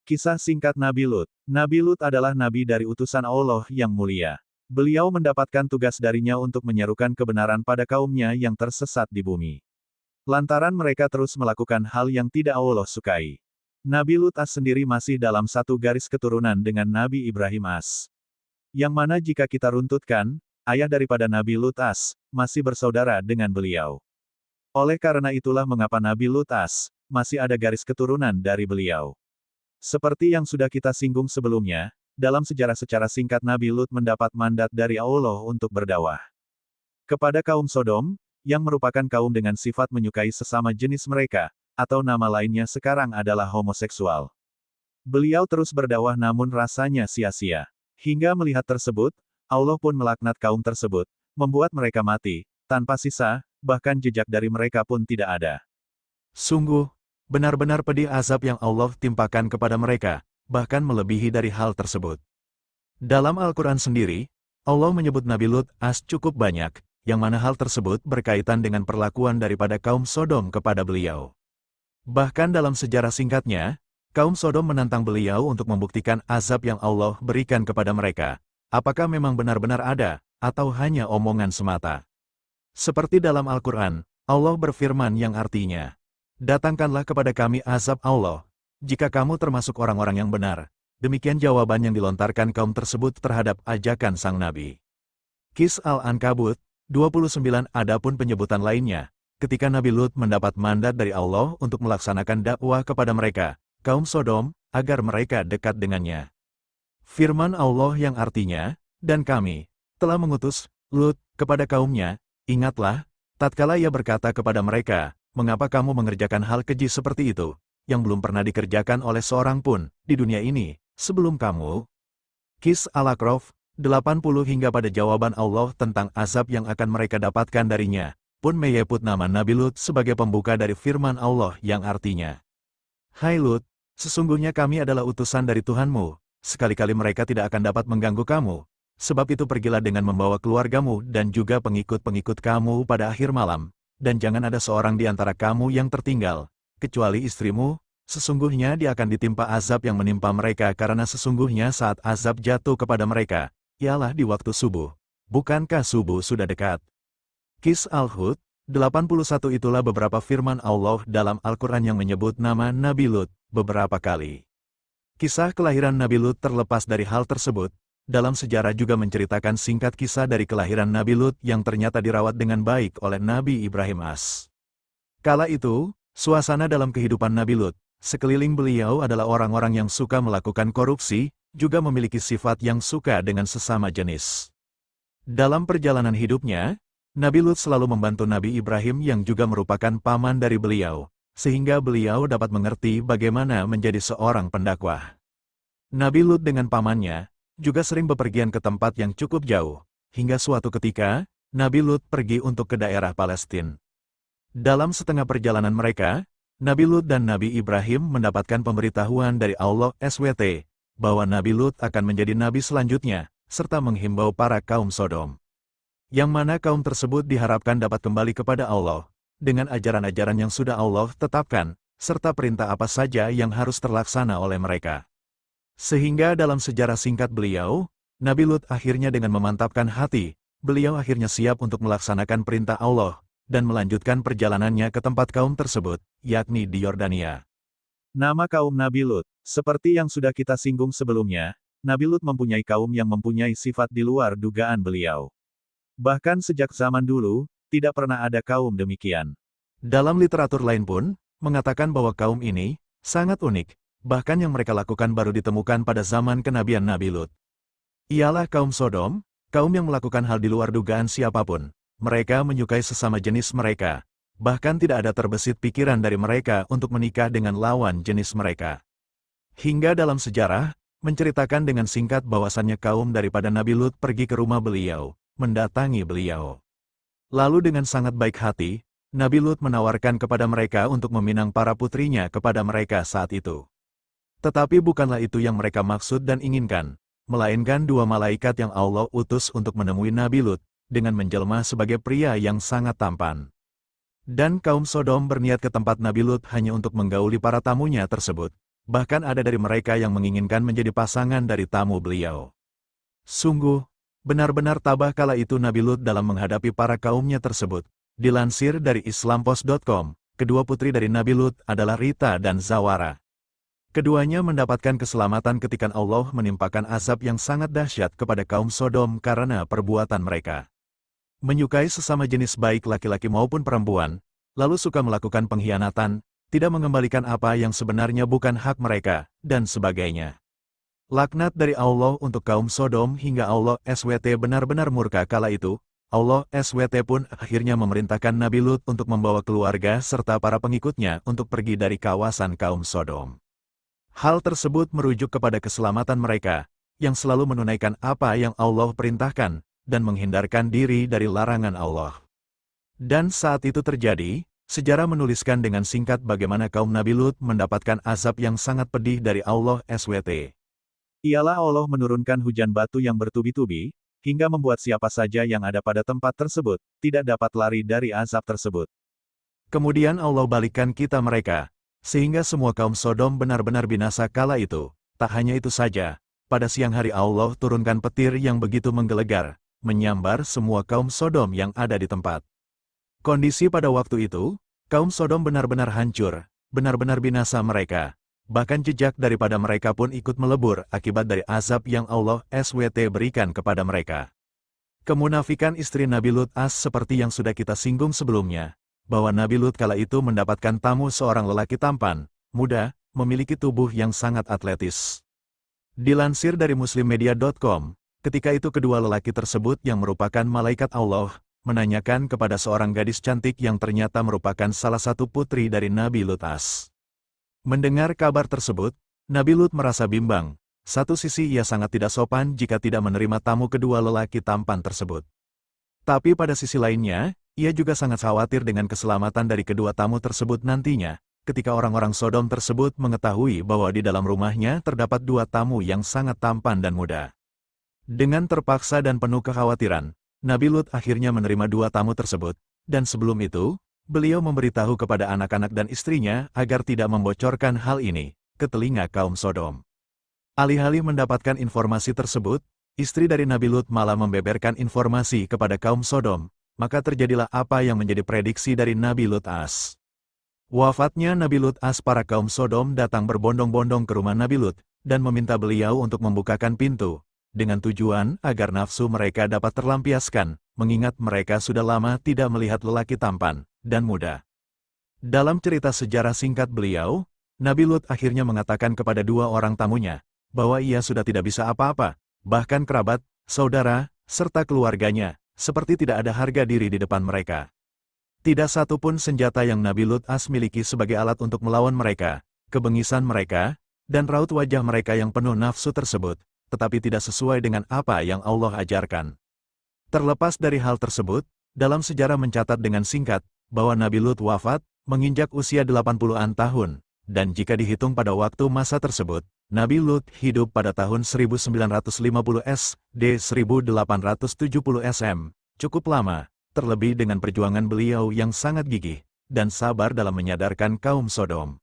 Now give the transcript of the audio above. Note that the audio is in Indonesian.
Kisah singkat Nabi Lut. Nabi Lut adalah nabi dari utusan Allah yang mulia. Beliau mendapatkan tugas darinya untuk menyerukan kebenaran pada kaumnya yang tersesat di bumi. Lantaran mereka terus melakukan hal yang tidak Allah sukai. Nabi Lut as sendiri masih dalam satu garis keturunan dengan Nabi Ibrahim as. Yang mana jika kita runtutkan, ayah daripada Nabi Lut as, masih bersaudara dengan beliau. Oleh karena itulah mengapa Nabi Lut as, masih ada garis keturunan dari beliau. Seperti yang sudah kita singgung sebelumnya, dalam sejarah secara singkat Nabi Lut mendapat mandat dari Allah untuk berdakwah kepada kaum Sodom, yang merupakan kaum dengan sifat menyukai sesama jenis mereka, atau nama lainnya sekarang adalah homoseksual. Beliau terus berdakwah namun rasanya sia-sia. Hingga melihat tersebut, Allah pun melaknat kaum tersebut, membuat mereka mati, tanpa sisa, bahkan jejak dari mereka pun tidak ada. Sungguh, benar-benar pedih azab yang Allah timpakan kepada mereka, bahkan melebihi dari hal tersebut. Dalam Al-Quran sendiri, Allah menyebut Nabi Lut as cukup banyak, yang mana hal tersebut berkaitan dengan perlakuan daripada kaum Sodom kepada beliau. Bahkan dalam sejarah singkatnya, kaum Sodom menantang beliau untuk membuktikan azab yang Allah berikan kepada mereka, apakah memang benar-benar ada, atau hanya omongan semata. Seperti dalam Al-Quran, Allah berfirman yang artinya, "Datangkanlah kepada kami azab Allah, jika kamu termasuk orang-orang yang benar." Demikian jawaban yang dilontarkan kaum tersebut terhadap ajakan sang Nabi. Qis Al-Ankabut 29. Adapun penyebutan lainnya, ketika Nabi Lut mendapat mandat dari Allah untuk melaksanakan dakwah kepada mereka, kaum Sodom, agar mereka dekat dengannya. Firman Allah yang artinya, "Dan kami telah mengutus Lut kepada kaumnya, ingatlah, tatkala ia berkata kepada mereka, mengapa kamu mengerjakan hal keji seperti itu, yang belum pernah dikerjakan oleh seorang pun, di dunia ini, sebelum kamu?" Qis Al-A'raf 80 hingga pada jawaban Allah tentang azab yang akan mereka dapatkan darinya, pun menyebut nama Nabi Lut sebagai pembuka dari firman Allah yang artinya, "Hai Lut, sesungguhnya kami adalah utusan dari Tuhanmu, sekali-kali mereka tidak akan dapat mengganggu kamu, sebab itu pergilah dengan membawa keluargamu dan juga pengikut-pengikut kamu pada akhir malam. Dan jangan ada seorang di antara kamu yang tertinggal, kecuali istrimu, sesungguhnya dia akan ditimpa azab yang menimpa mereka karena sesungguhnya saat azab jatuh kepada mereka, ialah di waktu subuh. Bukankah subuh sudah dekat?" Qis Al-Hud 81. Itulah beberapa firman Allah dalam Al-Quran yang menyebut nama Nabi Lut beberapa kali. Kisah kelahiran Nabi Lut terlepas dari hal tersebut, dalam sejarah juga menceritakan singkat kisah dari kelahiran Nabi Lut yang ternyata dirawat dengan baik oleh Nabi Ibrahim as. Kala itu, suasana dalam kehidupan Nabi Lut, sekeliling beliau adalah orang-orang yang suka melakukan korupsi, juga memiliki sifat yang suka dengan sesama jenis. Dalam perjalanan hidupnya, Nabi Lut selalu membantu Nabi Ibrahim yang juga merupakan paman dari beliau, sehingga beliau dapat mengerti bagaimana menjadi seorang pendakwah. Nabi Lut dengan pamannya, juga sering bepergian ke tempat yang cukup jauh, hingga suatu ketika, Nabi Lut pergi untuk ke daerah Palestina. Dalam setengah perjalanan mereka, Nabi Lut dan Nabi Ibrahim mendapatkan pemberitahuan dari Allah SWT, bahwa Nabi Lut akan menjadi nabi selanjutnya, serta menghimbau para kaum Sodom. Yang mana kaum tersebut diharapkan dapat kembali kepada Allah, dengan ajaran-ajaran yang sudah Allah tetapkan, serta perintah apa saja yang harus terlaksana oleh mereka. Sehingga dalam sejarah singkat beliau, Nabi Lut akhirnya dengan memantapkan hati, beliau akhirnya siap untuk melaksanakan perintah Allah, dan melanjutkan perjalanannya ke tempat kaum tersebut, yakni di Yordania. Nama kaum Nabi Lut, seperti yang sudah kita singgung sebelumnya, Nabi Lut mempunyai kaum yang mempunyai sifat di luar dugaan beliau. Bahkan sejak zaman dulu, tidak pernah ada kaum demikian. Dalam literatur lain pun, mengatakan bahwa kaum ini sangat unik, bahkan yang mereka lakukan baru ditemukan pada zaman kenabian Nabi Lut. Ialah kaum Sodom, kaum yang melakukan hal di luar dugaan siapapun. Mereka menyukai sesama jenis mereka, bahkan tidak ada terbesit pikiran dari mereka untuk menikah dengan lawan jenis mereka. Hingga dalam sejarah, menceritakan dengan singkat bahwasannya kaum daripada Nabi Lut pergi ke rumah beliau, mendatangi beliau. Lalu dengan sangat baik hati, Nabi Lut menawarkan kepada mereka untuk meminang para putrinya kepada mereka saat itu. Tetapi bukanlah itu yang mereka maksud dan inginkan, melainkan dua malaikat yang Allah utus untuk menemui Nabi Lut, dengan menjelma sebagai pria yang sangat tampan. Dan kaum Sodom berniat ke tempat Nabi Lut hanya untuk menggauli para tamunya tersebut, bahkan ada dari mereka yang menginginkan menjadi pasangan dari tamu beliau. Sungguh, benar-benar tabah kala itu Nabi Lut dalam menghadapi para kaumnya tersebut. Dilansir dari Islampost.com, kedua putri dari Nabi Lut adalah Rita dan Zawara. Keduanya mendapatkan keselamatan ketika Allah menimpakan azab yang sangat dahsyat kepada kaum Sodom karena perbuatan mereka. Menyukai sesama jenis baik laki-laki maupun perempuan, lalu suka melakukan pengkhianatan, tidak mengembalikan apa yang sebenarnya bukan hak mereka, dan sebagainya. Laknat dari Allah untuk kaum Sodom hingga Allah SWT benar-benar murka kala itu. Allah SWT pun akhirnya memerintahkan Nabi Lut untuk membawa keluarga serta para pengikutnya untuk pergi dari kawasan kaum Sodom. Hal tersebut merujuk kepada keselamatan mereka, yang selalu menunaikan apa yang Allah perintahkan, dan menghindarkan diri dari larangan Allah. Dan saat itu terjadi, sejarah menuliskan dengan singkat bagaimana kaum Nabi Lut mendapatkan azab yang sangat pedih dari Allah SWT. Ialah Allah menurunkan hujan batu yang bertubi-tubi, hingga membuat siapa saja yang ada pada tempat tersebut, tidak dapat lari dari azab tersebut. Kemudian Allah balikkan kita mereka, sehingga semua kaum Sodom benar-benar binasa kala itu. Tak hanya itu saja, pada siang hari Allah turunkan petir yang begitu menggelegar, menyambar semua kaum Sodom yang ada di tempat. Kondisi pada waktu itu, kaum Sodom benar-benar hancur, benar-benar binasa mereka. Bahkan jejak daripada mereka pun ikut melebur akibat dari azab yang Allah SWT berikan kepada mereka. Kemunafikan istri Nabi Lut seperti yang sudah kita singgung sebelumnya, bahwa Nabi Lut kala itu mendapatkan tamu seorang lelaki tampan, muda, memiliki tubuh yang sangat atletis. Dilansir dari muslimmedia.com, ketika itu kedua lelaki tersebut yang merupakan malaikat Allah, menanyakan kepada seorang gadis cantik yang ternyata merupakan salah satu putri dari Nabi Lut Mendengar kabar tersebut, Nabi Lut merasa bimbang. Satu sisi ia sangat tidak sopan jika tidak menerima tamu kedua lelaki tampan tersebut. Tapi pada sisi lainnya, ia juga sangat khawatir dengan keselamatan dari kedua tamu tersebut nantinya, ketika orang-orang Sodom tersebut mengetahui bahwa di dalam rumahnya terdapat dua tamu yang sangat tampan dan muda. Dengan terpaksa dan penuh kekhawatiran, Nabi Lut akhirnya menerima dua tamu tersebut, dan sebelum itu, beliau memberitahu kepada anak-anak dan istrinya agar tidak membocorkan hal ini ke telinga kaum Sodom. Alih-alih mendapatkan informasi tersebut, istri dari Nabi Lut malah membeberkan informasi kepada kaum Sodom, maka terjadilah apa yang menjadi prediksi dari Nabi Lut Wafatnya Nabi Lut para kaum Sodom datang berbondong-bondong ke rumah Nabi Lut, dan meminta beliau untuk membukakan pintu, dengan tujuan agar nafsu mereka dapat terlampiaskan, mengingat mereka sudah lama tidak melihat lelaki tampan dan muda. Dalam cerita sejarah singkat beliau, Nabi Lut akhirnya mengatakan kepada dua orang tamunya, bahwa ia sudah tidak bisa apa-apa, bahkan kerabat, saudara, serta keluarganya, seperti tidak ada harga diri di depan mereka. Tidak satu pun senjata yang Nabi Lut miliki sebagai alat untuk melawan mereka, kebengisan mereka, dan raut wajah mereka yang penuh nafsu tersebut, tetapi tidak sesuai dengan apa yang Allah ajarkan. Terlepas dari hal tersebut, dalam sejarah mencatat dengan singkat, bahwa Nabi Lut wafat, menginjak usia 80-an tahun, dan jika dihitung pada waktu masa tersebut, Nabi Lut hidup pada tahun 1950 SD 1870 SM, cukup lama, terlebih dengan perjuangan beliau yang sangat gigih dan sabar dalam menyadarkan kaum Sodom.